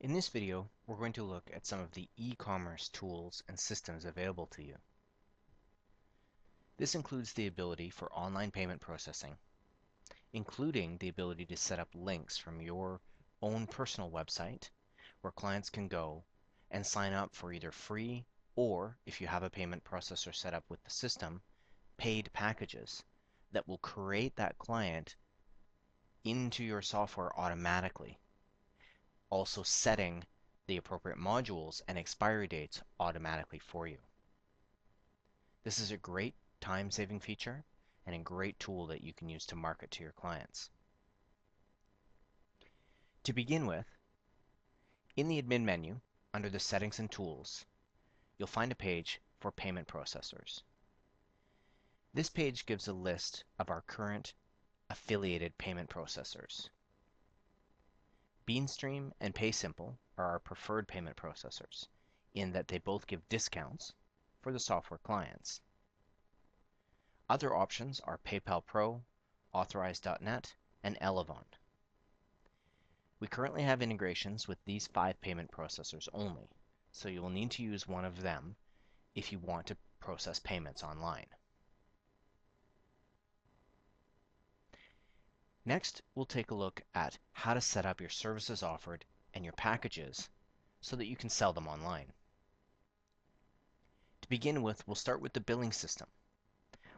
In this video, we're going to look at some of the e-commerce tools and systems available to you. This includes the ability for online payment processing, including the ability to set up links from your own personal website where clients can go and sign up for either free or, if you have a payment processor set up with the system, paid packages that will create that client into your software automatically, also setting the appropriate modules and expiry dates automatically for you. This is a great time-saving feature and a great tool that you can use to market to your clients. To begin with, in the admin menu, under the Settings and Tools, you'll find a page for payment processors. This page gives a list of our current affiliated payment processors. Beanstream and PaySimple are our preferred payment processors in that they both give discounts for the software clients. Other options are PayPal Pro, Authorize.net, and Elevon. We currently have integrations with these 5 payment processors only, so you will need to use one of them if you want to process payments online. Next, we'll take a look at how to set up your services offered and your packages so that you can sell them online. To begin with, we'll start with the billing system.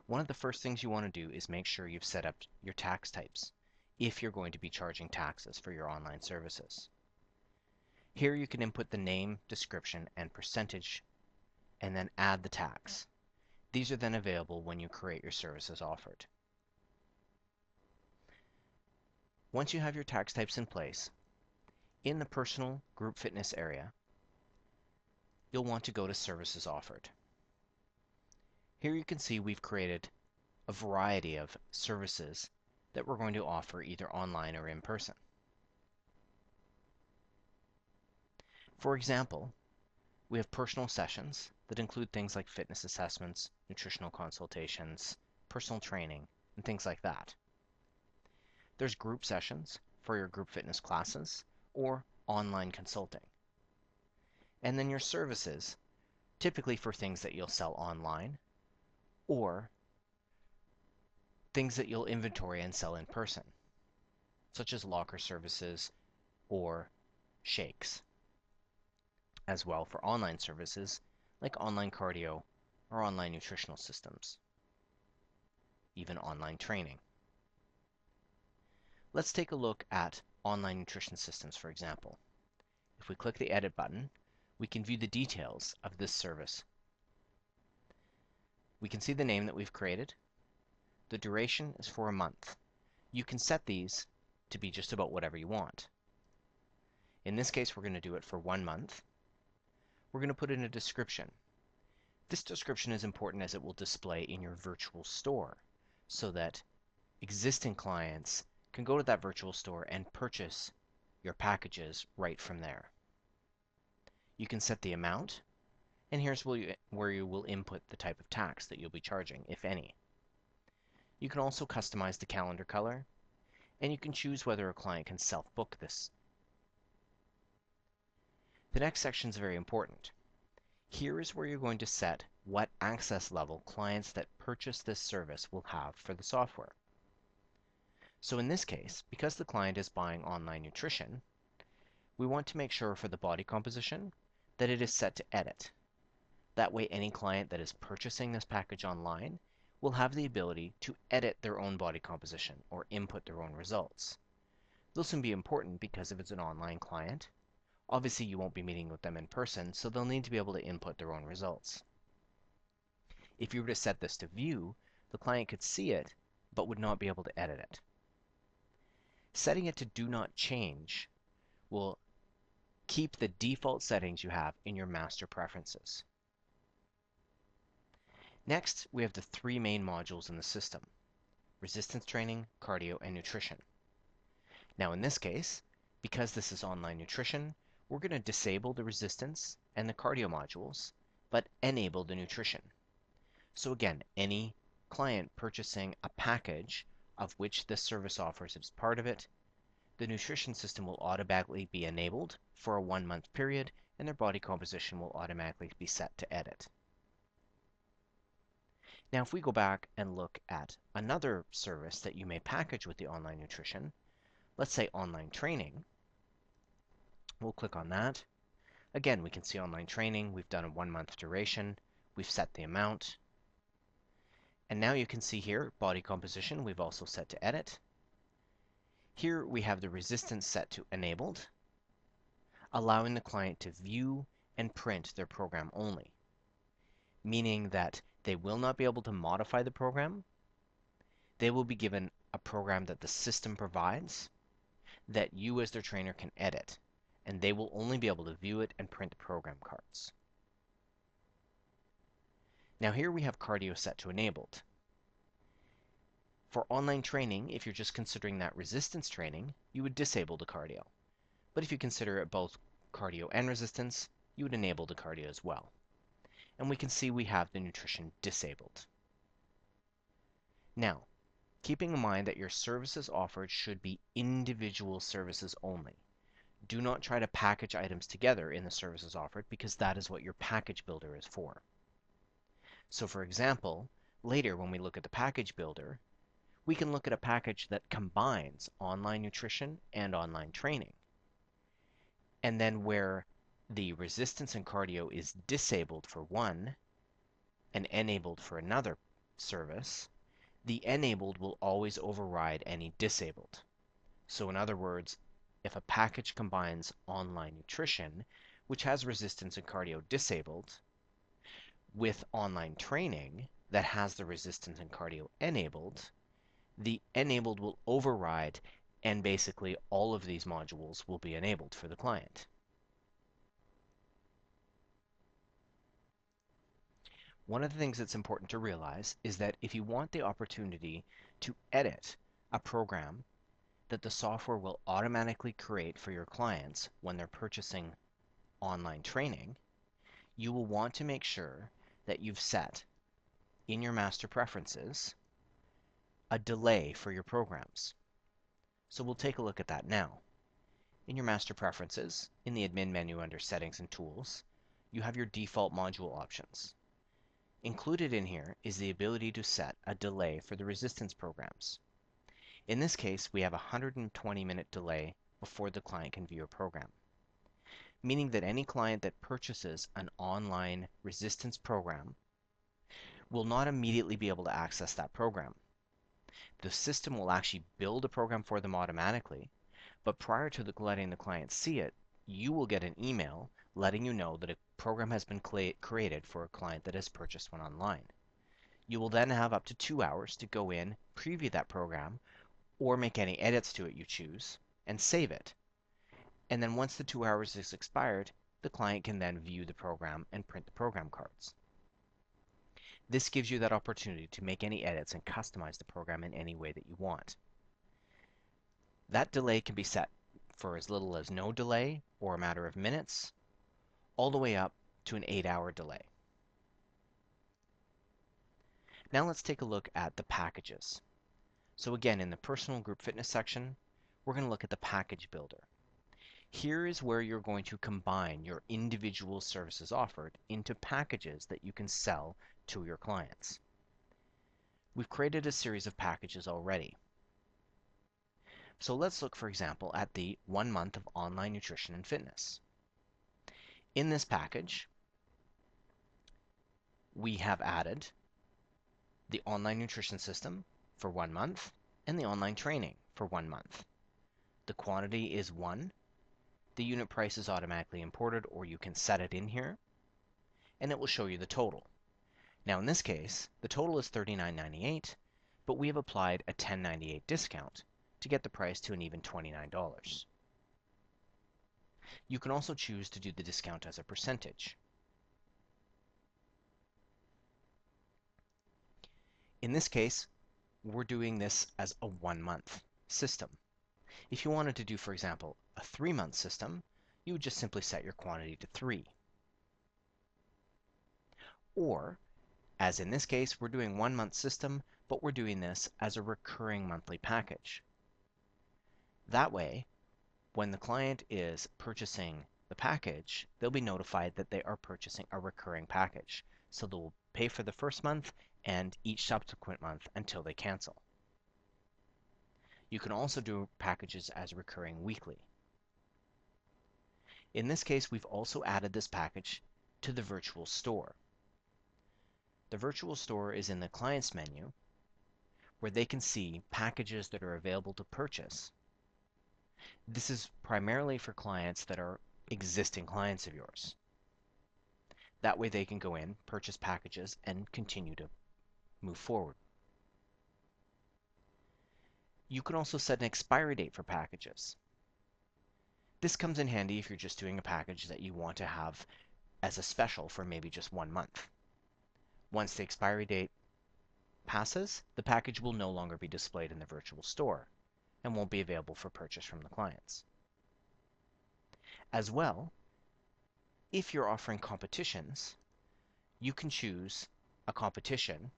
One of the first things you want to do is make sure you've set up your tax types if you're going to be charging taxes for your online services. Here you can input the name, description, and percentage, and then add the tax. These are then available when you create your services offered. Once you have your tax types in place, in the personal group fitness area, you'll want to go to Services Offered. Here you can see we've created a variety of services that we're going to offer either online or in person. For example, we have personal sessions that include things like fitness assessments, nutritional consultations, personal training, and things like that. There's group sessions for your group fitness classes or online consulting. And then your services, typically for things that you'll sell online or things that you'll inventory and sell in person, such as locker services or shakes, as well for online services like online cardio or online nutritional systems, even online training. Let's take a look at online nutrition systems, for example. If we click the Edit button, we can view the details of this service. We can see the name that we've created. The duration is for a month. You can set these to be just about whatever you want. In this case, we're going to do it for 1 month. We're going to put in a description. This description is important as it will display in your virtual store so that existing clients can go to that virtual store and purchase your packages right from there. You can set the amount, and here's where you will input the type of tax that you'll be charging, if any. You can also customize the calendar color, and you can choose whether a client can self-book this. The next section is very important. Here is where you're going to set what access level clients that purchase this service will have for the software. So in this case, because the client is buying online nutrition, we want to make sure for the body composition that it is set to edit. That way any client that is purchasing this package online will have the ability to edit their own body composition or input their own results. This can be important because if it's an online client, obviously you won't be meeting with them in person, so they'll need to be able to input their own results. If you were to set this to view, the client could see it, but would not be able to edit it. Setting it to do not change will keep the default settings you have in your master preferences. Next, we have the 3 main modules in the system: resistance training, cardio, and nutrition. Now in this case, because this is online nutrition, we're going to disable the resistance and the cardio modules, but enable the nutrition. So again, any client purchasing a package of which this service offers as part of it, the nutrition system will automatically be enabled for a 1 month period, and their body composition will automatically be set to edit. Now, if we go back and look at another service that you may package with the online nutrition, let's say online training, we'll click on that. Again, we can see online training. We've done a 1 month duration. We've set the amount. And now you can see here, body composition, we've also set to edit. Here we have the resistance set to enabled, allowing the client to view and print their program only, meaning that they will not be able to modify the program. They will be given a program that the system provides that you as their trainer can edit, and they will only be able to view it and print the program cards. Now here we have cardio set to enabled. For online training, if you're just considering that resistance training, you would disable the cardio. But if you consider it both cardio and resistance, you would enable the cardio as well. And we can see we have the nutrition disabled. Now, keeping in mind that your services offered should be individual services only. Do not try to package items together in the services offered, because that is what your package builder is for. So for example, later when we look at the package builder, we can look at a package that combines online nutrition and online training. And then where the resistance and cardio is disabled for one and enabled for another service, the enabled will always override any disabled. So in other words, if a package combines online nutrition, which has resistance and cardio disabled, with online training that has the resistance and cardio enabled, the enabled will override, and basically all of these modules will be enabled for the client. One of the things that's important to realize is that if you want the opportunity to edit a program that the software will automatically create for your clients when they're purchasing online training, you will want to make sure that you've set in your master preferences a delay for your programs. So we'll take a look at that now. In your master preferences, in the admin menu under settings and tools, you have your default module options. Included in here is the ability to set a delay for the resistance programs. In this case, we have a 120-minute delay before the client can view a program, meaning that any client that purchases an online resistance program will not immediately be able to access that program. The system will actually build a program for them automatically, but prior to letting the client see it, you will get an email letting you know that a program has been created for a client that has purchased one online. You will then have up to 2 hours to go in, preview that program, or make any edits to it you choose, and save it. And then once the 2 hours is expired, the client can then view the program and print the program cards. This gives you that opportunity to make any edits and customize the program in any way that you want. That delay can be set for as little as no delay or a matter of minutes, all the way up to an 8-hour delay. Now let's take a look at the packages. So again, in the personal group fitness section, we're going to look at the package builder. Here is where you're going to combine your individual services offered into packages that you can sell to your clients. We've created a series of packages already. So let's look, for example, at the 1 month of online nutrition and fitness. In this package, we have added the online nutrition system for 1 month and the online training for 1 month. The quantity is 1. The unit price is automatically imported, or you can set it in here, and it will show you the total. Now in this case, the total is $39.98, but we have applied a $10.98 discount to get the price to an even $29. You can also choose to do the discount as a percentage. In this case, we're doing this as a 1 month system. If you wanted to do, for example, a 3-month system, you would just simply set your quantity to 3. Or, as in this case, we're doing 1 month system, but we're doing this as a recurring monthly package. That way, when the client is purchasing the package, they'll be notified that they are purchasing a recurring package. So they'll pay for the first month and each subsequent month until they cancel. You can also do packages as recurring weekly. In this case, we've also added this package to the virtual store. The virtual store is in the client's menu where they can see packages that are available to purchase. This is primarily for clients that are existing clients of yours. That way they can go in, purchase packages, and continue to move forward. You can also set an expiry date for packages. This comes in handy if you're just doing a package that you want to have as a special for maybe just 1 month. Once the expiry date passes, the package will no longer be displayed in the virtual store and won't be available for purchase from the clients. As well, if you're offering competitions, you can choose a competition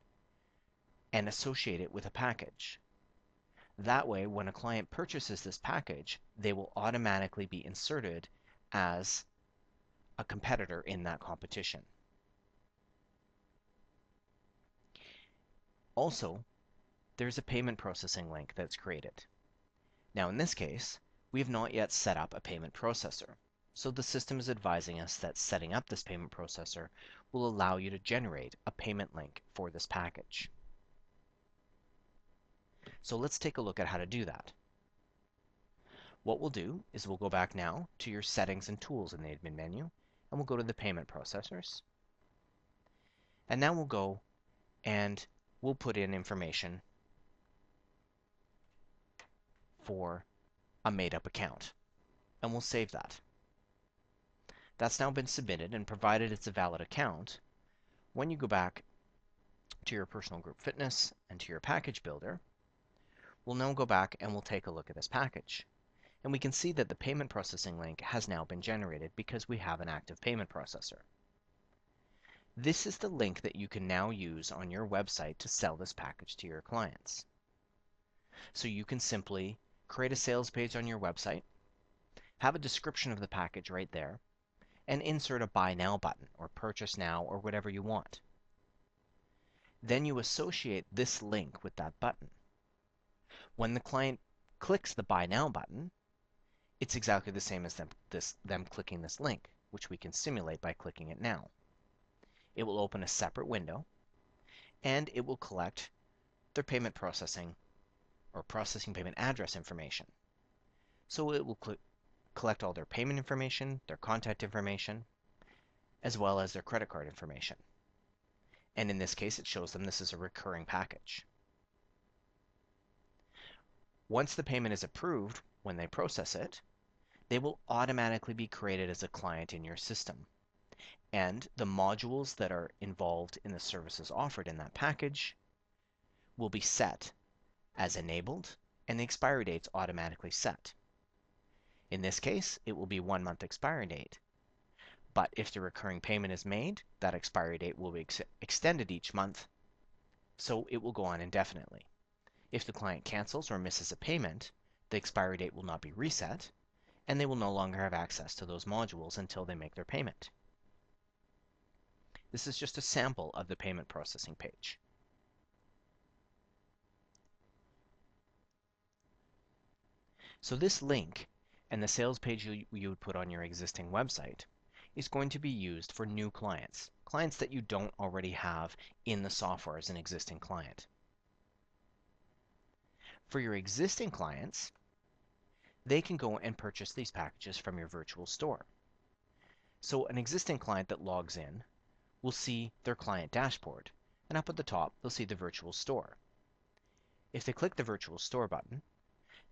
and associate it with a package. That way, when a client purchases this package, they will automatically be inserted as a competitor in that competition. Also, there's a payment processing link that's created. Now, in this case, we have not yet set up a payment processor. So the system is advising us that setting up this payment processor will allow you to generate a payment link for this package. So let's take a look at how to do that. What we'll do is we'll go back now to your settings and tools in the admin menu, and we'll go to the payment processors. And now we'll go and we'll put in information for a made-up account, and we'll save that. That's now been submitted, and provided it's a valid account, when you go back to your personal group fitness and to your package builder, we'll now go back and we'll take a look at this package. And we can see that the payment processing link has now been generated because we have an active payment processor. This is the link that you can now use on your website to sell this package to your clients. So you can simply create a sales page on your website, have a description of the package right there, and insert a buy now button or purchase now or whatever you want. Then you associate this link with that button. When the client clicks the buy now button, it's exactly the same as them clicking this link, which we can simulate by clicking it now. It will open a separate window and it will collect their payment processing or processing payment address information. So it will collect all their payment information, their contact information, as well as their credit card information. And in this case, it shows them this is a recurring package. Once the payment is approved, when they process it, they will automatically be created as a client in your system. And the modules that are involved in the services offered in that package will be set as enabled, and the expiry date's automatically set. In this case, it will be 1 month expiry date. But if the recurring payment is made, that expiry date will be extended each month, so it will go on indefinitely. If the client cancels or misses a payment, the expiry date will not be reset, and they will no longer have access to those modules until they make their payment. This is just a sample of the payment processing page. So this link and the sales page you would put on your existing website is going to be used for new clients, clients that you don't already have in the software as an existing client. For your existing clients, they can go and purchase these packages from your virtual store. So an existing client that logs in will see their client dashboard, and up at the top, they'll see the virtual store. If they click the virtual store button,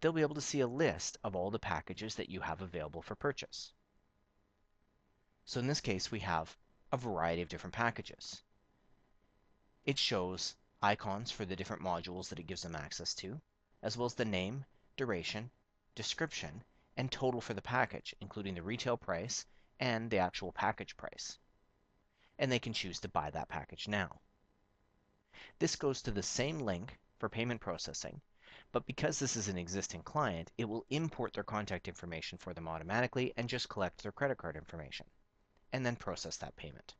they'll be able to see a list of all the packages that you have available for purchase. So in this case, we have a variety of different packages. It shows icons for the different modules that it gives them access to, as well as the name, duration, description, and total for the package, including the retail price and the actual package price. And they can choose to buy that package now. This goes to the same link for payment processing, But because this is an existing client, it will import their contact information for them automatically and just collect their credit card information, and then process that payment.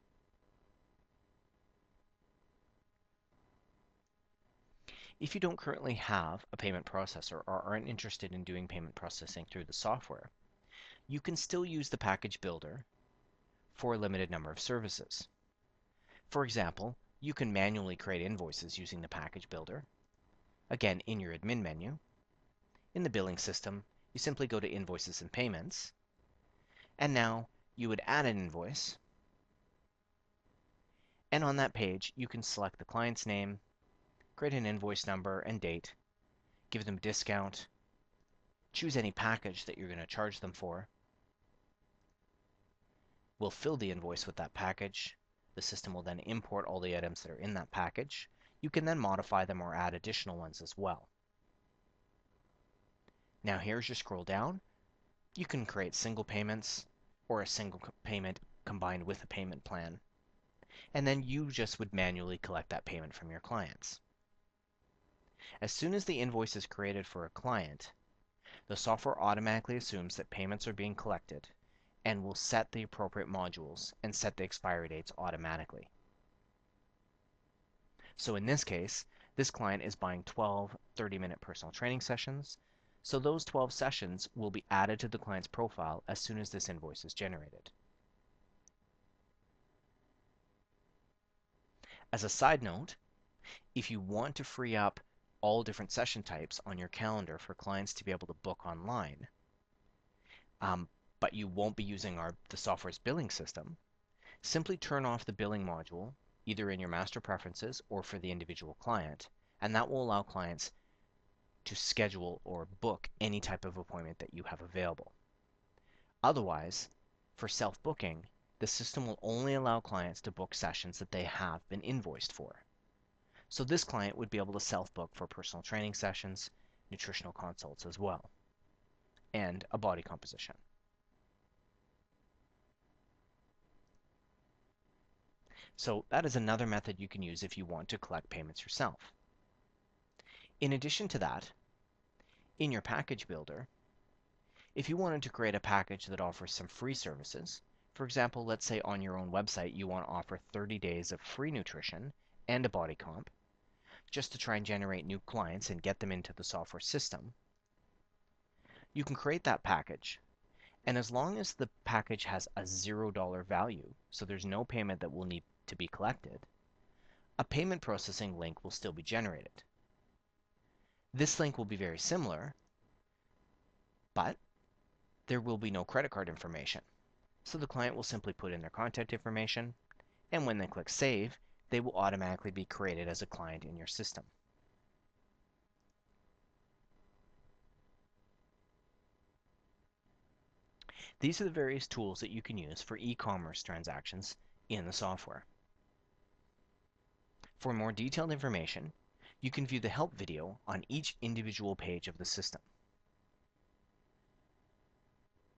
If you don't currently have a payment processor or aren't interested in doing payment processing through the software, you can still use the package builder for a limited number of services. For example, you can manually create invoices using the package builder. Again, in your admin menu, in the billing system, you simply go to Invoices and Payments, and now you would add an invoice, and on that page you can select the client's name, create an invoice number and date, give them a discount, choose any package that you're going to charge them for. We'll fill the invoice with that package. The system will then import all the items that are in that package. You can then modify them or add additional ones as well. Now here's your scroll down. You can create single payments or a single payment combined with a payment plan. And then you just would manually collect that payment from your clients. As soon as the invoice is created for a client, the software automatically assumes that payments are being collected and will set the appropriate modules and set the expiry dates automatically. So in this case, this client is buying 12 30-minute personal training sessions. So those 12 sessions will be added to the client's profile as soon as this invoice is generated. As a side note, if you want to free up all different session types on your calendar for clients to be able to book online, but you won't be using the software's billing system, simply turn off the billing module either in your master preferences or for the individual client, and that will allow clients to schedule or book any type of appointment that you have available. Otherwise, for self-booking, the system will only allow clients to book sessions that they have been invoiced for. So this client would be able to self-book for personal training sessions, nutritional consults as well, and a body composition. So that is another method you can use if you want to collect payments yourself. In addition to that, in your package builder, if you wanted to create a package that offers some free services, for example, let's say on your own website you want to offer 30 days of free nutrition and a body comp, just to try and generate new clients and get them into the software system, you can create that package. And as long as the package has a $0 value, so there's no payment that will need to be collected, a payment processing link will still be generated. This link will be very similar, but there will be no credit card information. So the client will simply put in their contact information, and when they click Save, they will automatically be created as a client in your system. These are the various tools that you can use for e-commerce transactions in the software. For more detailed information, you can view the help video on each individual page of the system.